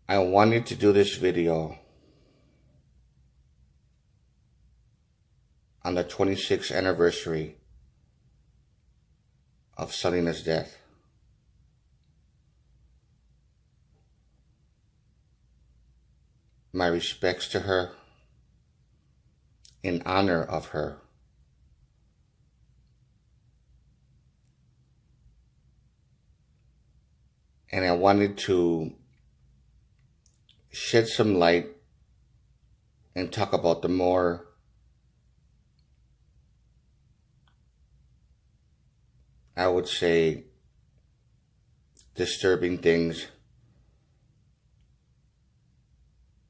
I wanted to do this video on the 26th anniversary of Selena's death. My respects to her, in honor of her. And I wanted to shed some light and talk about the more I would say disturbing things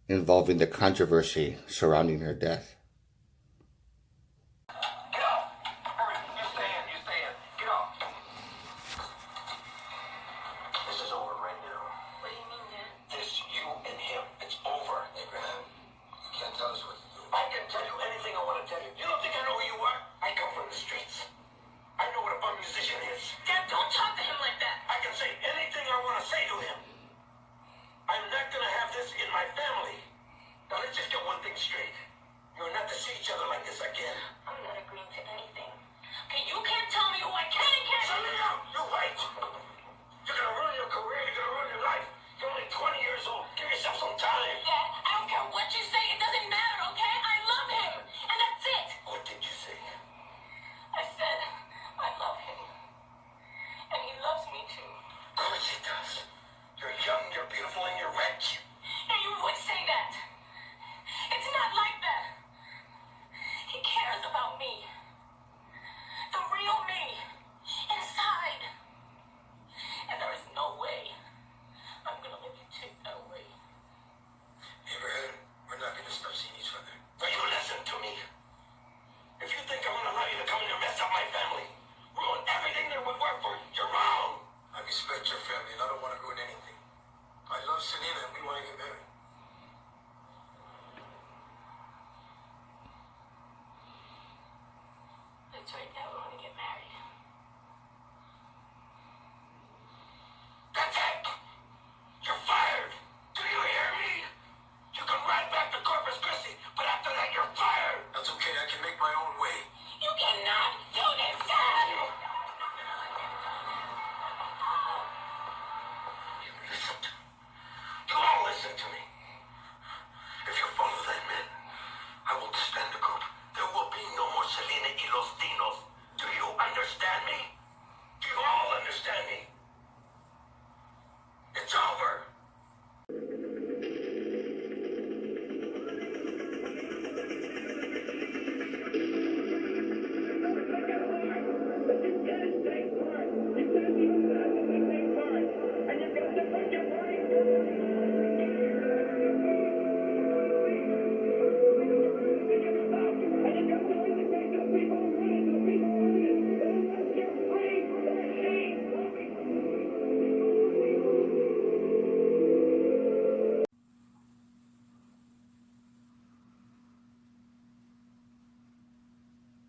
involving the controversy surrounding her death. Get off! Hurry, you stay in. Get off. This is over right now. What do you mean, Dad? This, you and him, it's over. Abraham, you can't tell us what to do. I can tell you anything I want to tell you. You don't think I know who you are? I come from the streets. I know what a bum musician is. Dad, don't talk to him like that. I can say anything I want to say to him. I'm not going to have this in my family. Now let's just get one thing straight. You're not to see each other like this again. I'm not agreeing to anything. Okay, you can't tell me who I can and can't. Selena, you're right. You're going to ruin your career. You're going to ruin your life. You're only 20 years old. Give yourself some time. Dad, I don't care what you say. It doesn't matter, okay? I love him. And that's it. What did you say? I said I love him. And he loves me too. Of course he does. You're young, you're beautiful, and you're rich. And you would say that. It's not like that. He cares about me. The real me. Inside. And there is no way I'm gonna let you take that away. Abraham, we're not going to stop seeing each other. Now you listen to me. If you think I'm gonna allow you to come in and mess up my family, ruin everything that would work for you, you're wrong. I respect your family and I don't want to ruin anything. I love Selena and we want to get married. That's right, Dad. We want to get married. That's it. You're fired. Do you hear me? You can ride back to Corpus Christi, but after that you're fired. That's okay, I can make my own way. You cannot do this, Dad! Listen to me. You all listen to me. If you follow that man, I will disband the group. There will be no more Selena y los Dinos. Do you understand me? Do you all understand me? It's over.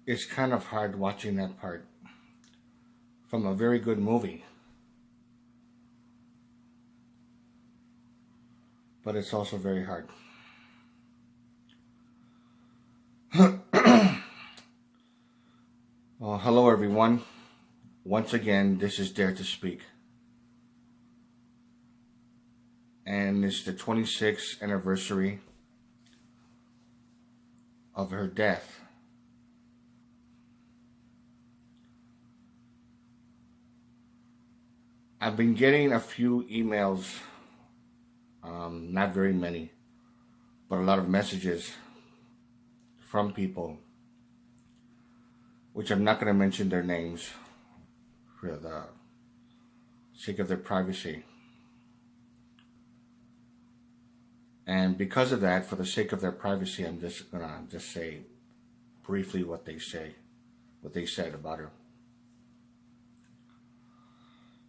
It's kind of hard watching that part from a very good movie. But it's also very hard. Well, hello everyone. Once again, this is Dare to Speak. And it's the 26th anniversary of her death. I've been getting a few emails, not very many, but a lot of messages from people, which I'm not going to mention their names for the sake of their privacy. And because of that, for the sake of their privacy, I'm just going to say briefly what they said about her.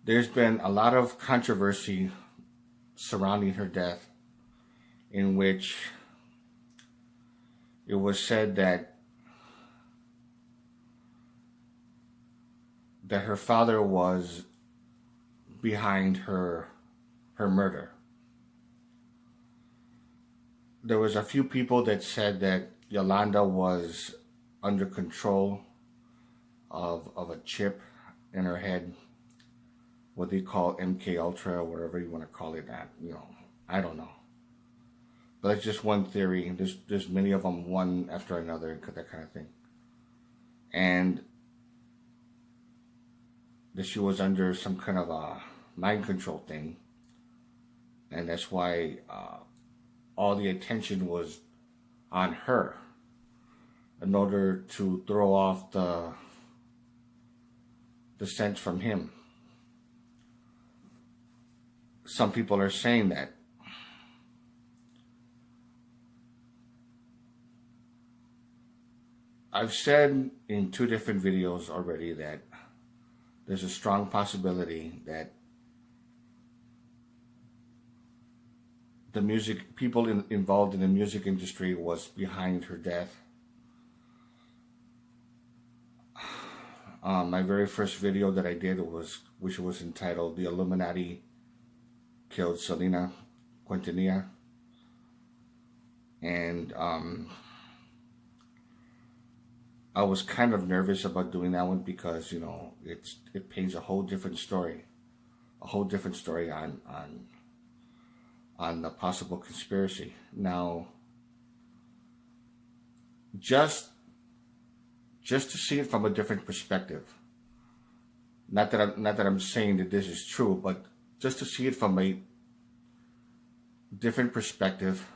There's been a lot of controversy surrounding her death, in which it was said that her father was behind her murder. there was a few people that said that Yolanda was under control of a chip in her head, what they call MK Ultra or whatever you want to call it. That, you know, I don't know. But it's just one theory. There's many of them, one after another, that kind of thing. And that she was under some kind of a mind control thing, and that's why all the attention was on her in order to throw off the scent from him. Some people are saying that. I've said in 2 different videos already that there's a strong possibility that the people involved in the music industry was behind her death. My very first video that I did which was entitled "The Illuminati Killed Selena Quintanilla," and I was kind of nervous about doing that one because, you know, it paints a whole different story, on the possible conspiracy. Now, just to see it from a different perspective. Not that I'm saying that this is true, but just to see it from a different perspective,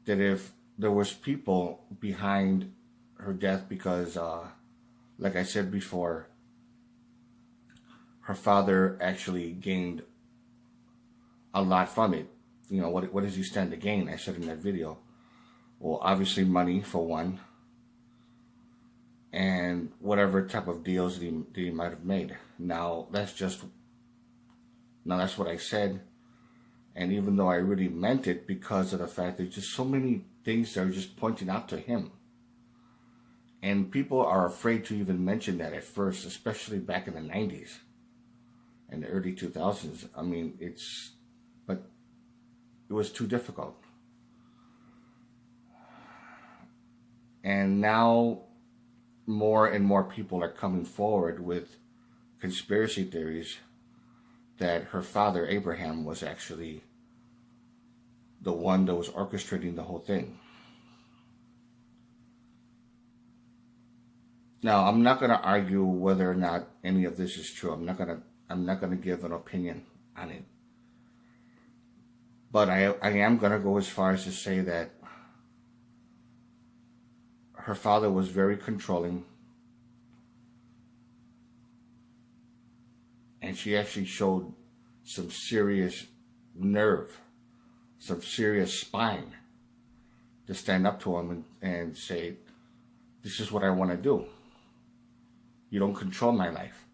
that if there was people behind her death because, like I said before, her father actually gained a lot from it. You know, what does he stand to gain? I said in that video. Well, obviously money for one, and whatever type of deals that he might have made. Now that's what I said, and even though I really meant it, because of the fact there's just so many things that are just pointing out to him. And people are afraid to even mention that at first, especially back in the 90s and the early 2000s. I mean, but it was too difficult. And now more and more people are coming forward with conspiracy theories that her father, Abraham, was actually the one that was orchestrating the whole thing. Now, I'm not going to argue whether or not any of this is true. I'm not going to give an opinion on it. But I am going to go as far as to say that her father was very controlling, and she actually showed some serious nerve, some serious spine to stand up to him and say, "This is what I want to do. You don't control my life."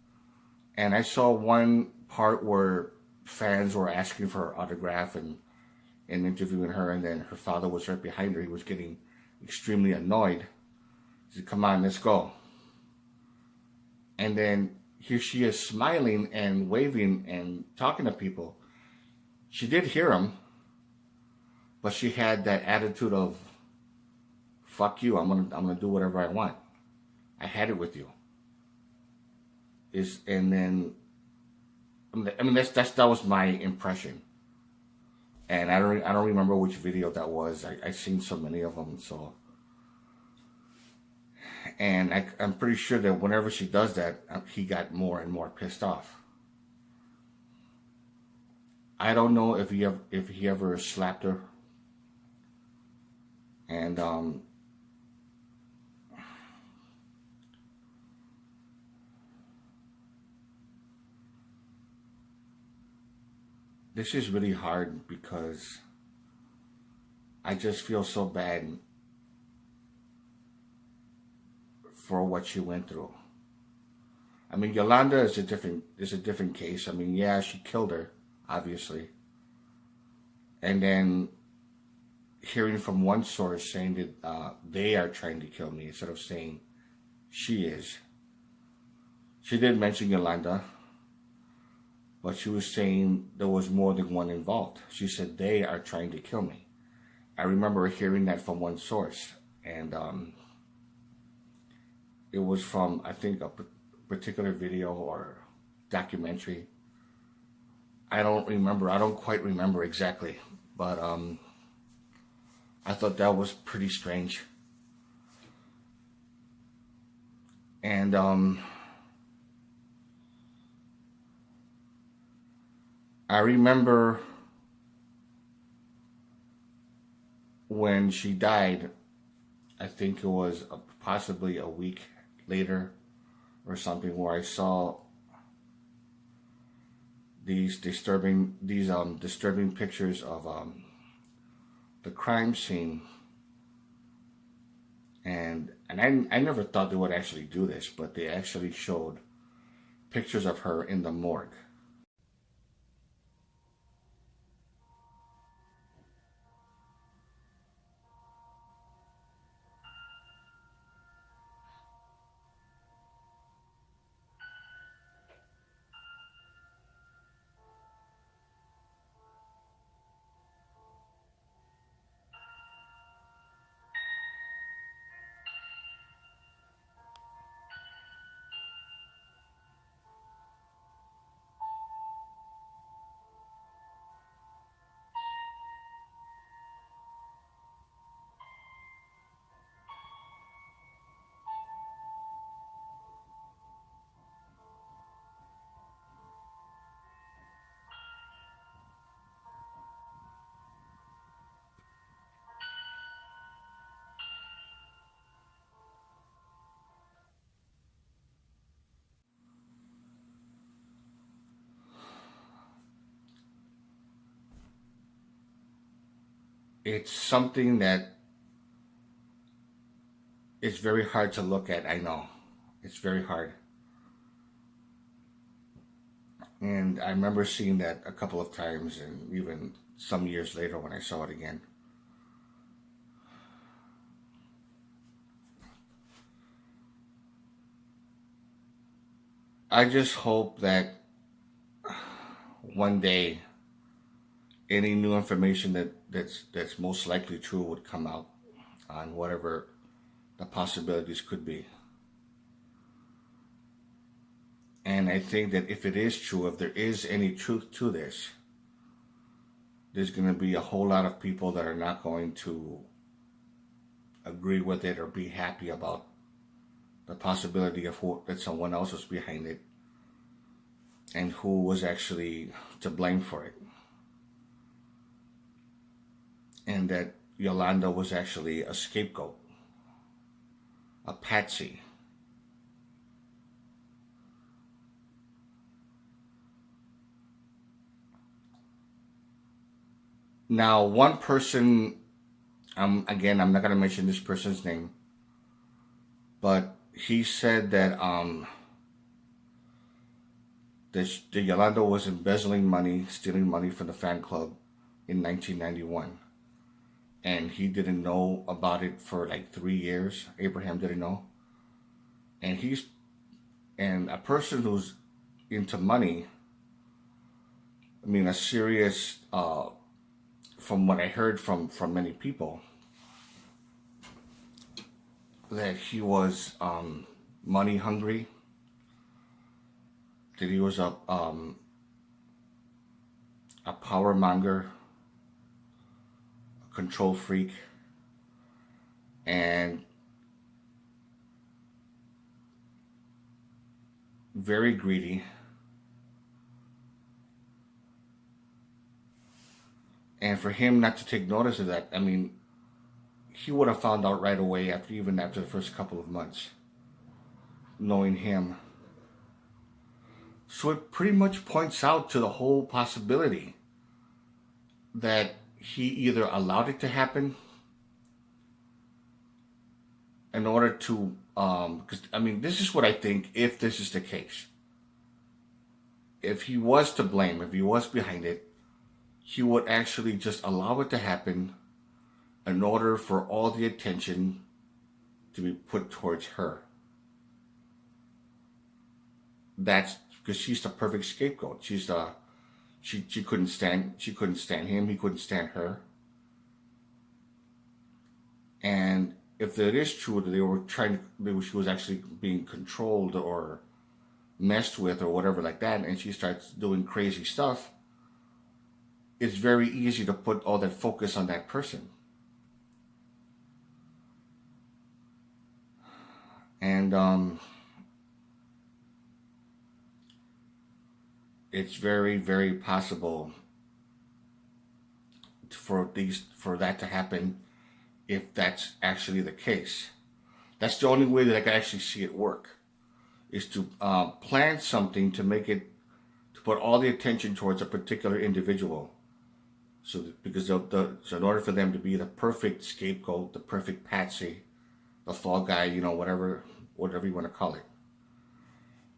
And I saw one part where fans were asking for her autograph and interviewing her, and then her father was right behind her. He was getting extremely annoyed. He said, "Come on, let's go." And then here she is smiling and waving and talking to people. She did hear him, but she had that attitude of, "Fuck you, I'm gonna do whatever I want. I had it with you." And then, I mean, that was my impression, and I don't remember which video that was. I've seen so many of them, so, and I'm pretty sure that whenever she does that, he got more and more pissed off. I don't know if he ever slapped her, and this is really hard because I just feel so bad for what she went through. I mean, Yolanda is a different case. I mean, yeah, she killed her, obviously. And then hearing from one source saying that they are trying to kill me instead of saying she is. She did mention Yolanda, but she was saying there was more than one involved. She said they are trying to kill me. I remember hearing that from one source, and it was from, I think, a particular video or documentary. I don't quite remember exactly, but I thought that was pretty strange. And I remember when she died, I think it was possibly a week later or something, where I saw these disturbing pictures of the crime scene, and I never thought they would actually do this, but they actually showed pictures of her in the morgue. It's something that is very hard to look at. I know it's very hard. And I remember seeing that a couple of times, and even some years later when I saw it again. I just hope that one day any new information that's most likely true would come out on whatever the possibilities could be. And I think that if it is true, if there is any truth to this, there's going to be a whole lot of people that are not going to agree with it or be happy about the possibility of that someone else was behind it and who was actually to blame for it. And that Yolanda was actually a scapegoat, a patsy. Now, one person, again, I'm not going to mention this person's name, but he said that the Yolanda was embezzling money, stealing money from the fan club in 1991. And he didn't know about it for like 3 years. Abraham didn't know. And a person who's into money, I mean, a serious, from what I heard from many people, that he was money hungry, that he was a power monger, a control freak, and very greedy. And for him not to take notice of that, I mean, he would have found out right away after the first couple of months, knowing him. So it pretty much points out to the whole possibility that he either allowed it to happen in order to, because I mean, this is what I think, if this is the case. If he was to blame, if he was behind it, he would actually just allow it to happen in order for all the attention to be put towards her. That's because she's the perfect scapegoat. She couldn't stand him, he couldn't stand her. And if it is true that they were she was actually being controlled or messed with or whatever like that, and she starts doing crazy stuff, it's very easy to put all that focus on that person. And it's very, very possible for that to happen if that's actually the case. That's the only way that I can actually see it work, is to plan something to make it, to put all the attention towards a particular individual. Because so in order for them to be the perfect scapegoat, the perfect patsy, the fall guy, whatever you want to call it.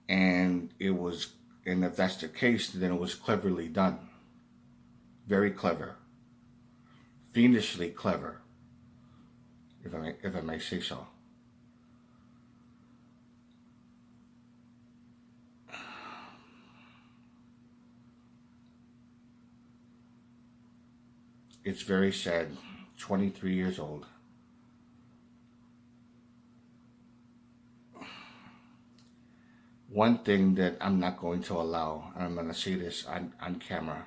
And if that's the case, then it was cleverly done. Very clever. Fiendishly clever, if I may say so. It's very sad. 23 years old. One thing that I'm not going to allow, and I'm going to say this on camera,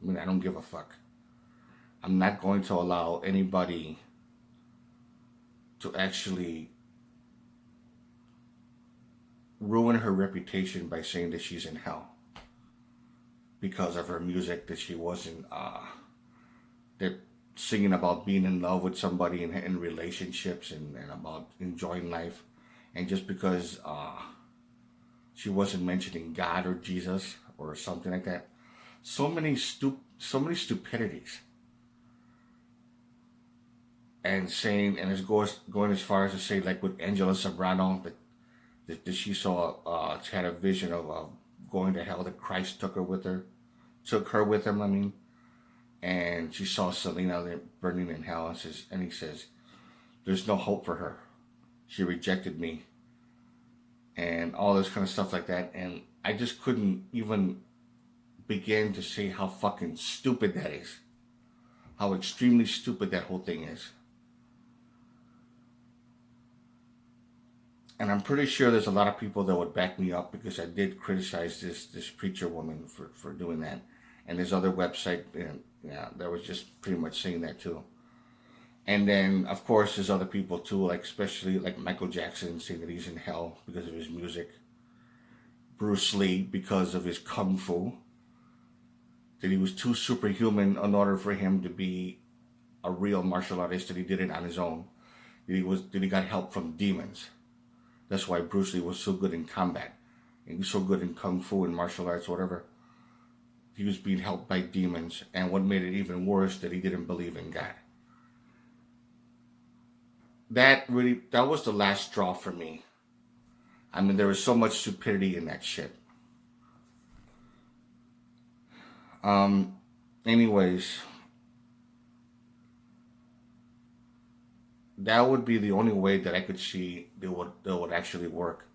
I mean, I don't give a fuck. I'm not going to allow anybody to actually ruin her reputation by saying that she's in hell because of her music, that she wasn't, that singing about being in love with somebody in relationships and about enjoying life. And just because she wasn't mentioning God or Jesus or something like that. So many stupidities. And it's going as far as to say, like with Angela Sobrano, that she saw, she had a vision of going to hell, that Christ took her with him, I mean. And she saw Selena burning in hell, and he says, there's no hope for her. She rejected me. And all this kind of stuff like that. And I just couldn't even begin to say how fucking stupid that is. How extremely stupid that whole thing is. And I'm pretty sure there's a lot of people that would back me up, because I did criticize this preacher woman for doing that. And there's other website that was just pretty much saying that too. And then, of course, there's other people too, especially like Michael Jackson, saying that he's in hell because of his music. Bruce Lee, because of his kung fu. That he was too superhuman in order for him to be a real martial artist, that he did it on his own. That he got help from demons. That's why Bruce Lee was so good in combat. And he was so good in kung fu and martial arts, whatever. He was being helped by demons. And what made it even worse, that he didn't believe in God. That was the last straw for me. I mean, there was so much stupidity in that shit. Anyways, that would be the only way that I could see that would actually work.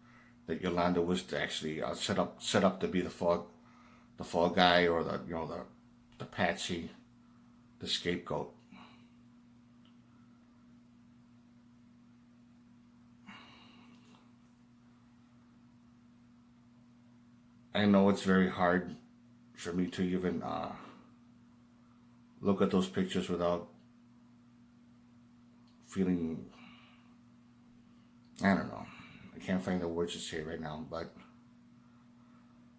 That Yolanda was to actually set up to be the fall guy, or the patsy, the scapegoat. I know it's very hard for me to even look at those pictures without feeling, I don't know, I can't find the words to say right now, but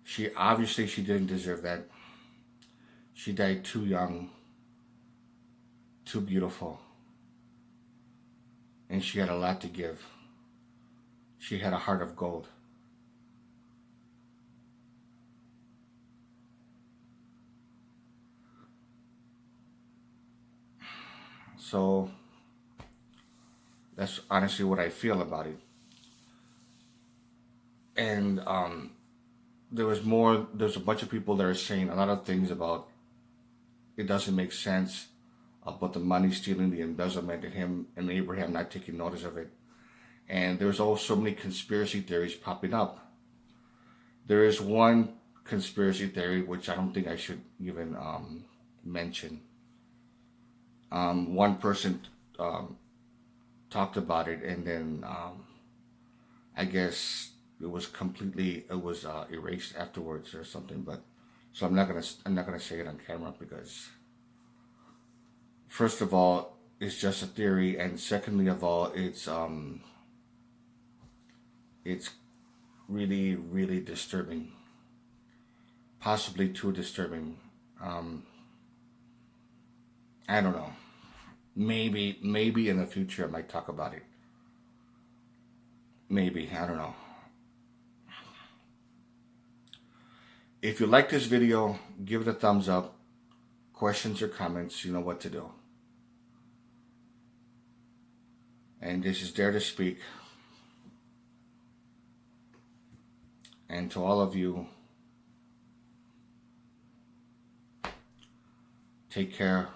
she didn't deserve that. She died too young, too beautiful, and she had a lot to give. She had a heart of gold. So that's honestly what I feel about it. And there's a bunch of people that are saying a lot of things about it doesn't make sense about the money stealing, the embezzlement, and him and Abraham not taking notice of it. And there's also so many conspiracy theories popping up. There is one conspiracy theory which I don't think I should even mention. One person talked about it, and then I guess it was erased afterwards or something. But so I'm not gonna say it on camera, because first of all, it's just a theory, and secondly of all, it's really, really disturbing, possibly too disturbing. I don't know. Maybe in the future I might talk about it. Maybe, I don't know. If you like this video, give it a thumbs up. Questions or comments, you know what to do. And this is Dare to Speak. And to all of you, take care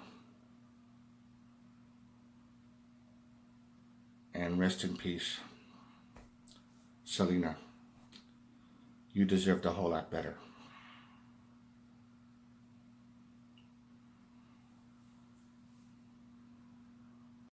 and rest in peace. Selena, you deserved a whole lot better.